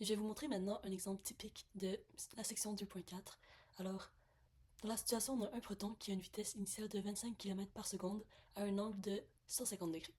Je vais vous montrer maintenant un exemple typique de la section 2.4. Alors, dans la situation, on a un proton qui a une vitesse initiale de 25 km par seconde à un angle de 150 degrés.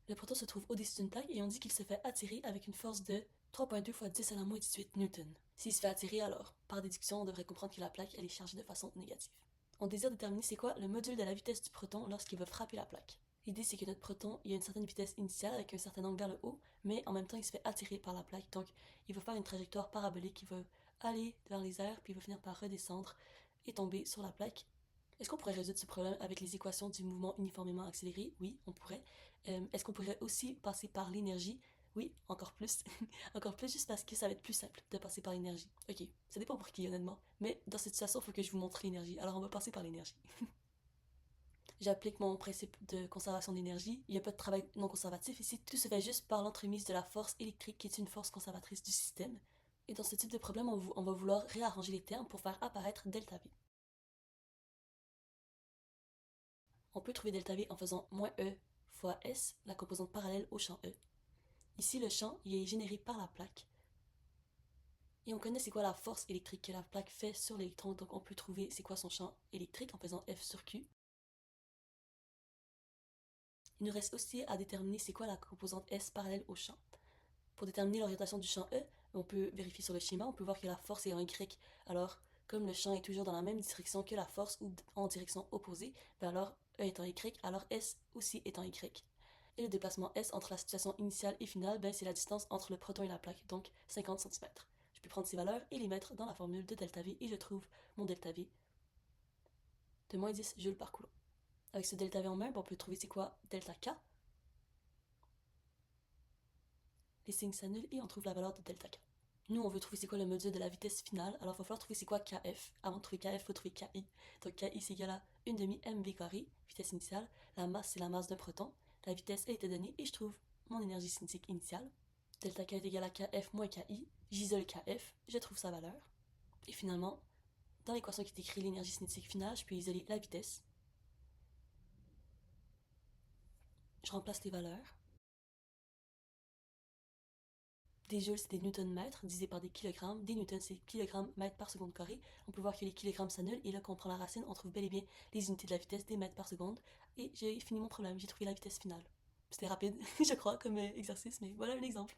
Le proton se trouve au-dessus d'une plaque et on dit qu'il se fait attirer avec une force de 3,2 fois 10 à la moins 18 newtons. S'il se fait attirer, alors, par déduction, on devrait comprendre que la plaque elle est chargée de façon négative. On désire déterminer c'est quoi le module de la vitesse du proton lorsqu'il va frapper la plaque. L'idée c'est que notre proton il a une certaine vitesse initiale avec un certain angle vers le haut, mais en même temps il se fait attirer par la plaque, donc il va faire une trajectoire parabolique qui va aller vers les airs puis il va finir par redescendre et tomber sur la plaque. Est-ce qu'on pourrait résoudre ce problème avec les équations du mouvement uniformément accéléré? Oui, on pourrait. Est-ce qu'on pourrait aussi passer par l'énergie? Oui, encore plus. Encore plus juste parce que ça va être plus simple de passer par l'énergie. Ok, ça dépend pour qui honnêtement. Mais dans cette situation, il faut que je vous montre l'énergie. Alors on va passer par l'énergie. J'applique mon principe de conservation d'énergie. Il n'y a pas de travail non conservatif ici. Tout se fait juste par l'entremise de la force électrique qui est une force conservatrice du système. Et dans ce type de problème, on va vouloir réarranger les termes pour faire apparaître delta V. On peut trouver delta V en faisant moins E fois S, la composante parallèle au champ E. Ici, le champ il est généré par la plaque. Et on connaît c'est quoi la force électrique que la plaque fait sur l'électron, donc on peut trouver c'est quoi son champ électrique en faisant F sur Q. Il nous reste aussi à déterminer c'est quoi la composante S parallèle au champ. Pour déterminer l'orientation du champ E, on peut vérifier sur le schéma, on peut voir que la force est en Y. Alors, comme le champ est toujours dans la même direction que la force ou en direction opposée, ben alors E est en Y, alors S aussi est en Y. Et le déplacement S entre la situation initiale et finale, ben c'est la distance entre le proton et la plaque, donc 50 cm. Je peux prendre ces valeurs et les mettre dans la formule de delta V et je trouve mon delta V de moins 10 joules par coulomb. Avec ce delta V en main, ben on peut trouver c'est quoi delta K. Les signes s'annulent et on trouve la valeur de delta K. Nous, on veut trouver c'est quoi le module de la vitesse finale, alors il va falloir trouver c'est quoi KF. Avant de trouver KF, il faut trouver KI. Donc KI, c'est égal à 1 demi mv carré, vitesse initiale. La masse, c'est la masse d'un proton. La vitesse a été donnée et je trouve mon énergie cinétique initiale. Delta K est égal à KF moins KI. J'isole KF, je trouve sa valeur. Et finalement, dans l'équation qui décrit l'énergie cinétique finale, je peux isoler la vitesse. Je remplace les valeurs. Des joules, c'est des newtons-mètres divisé par des kilogrammes. Des newtons, c'est kilogrammes mètres par seconde carré. On peut voir que les kilogrammes s'annulent et là, quand on prend la racine, on trouve bel et bien les unités de la vitesse des mètres par seconde. Et j'ai fini mon problème, j'ai trouvé la vitesse finale. C'était rapide, je crois, comme exercice, mais voilà un exemple.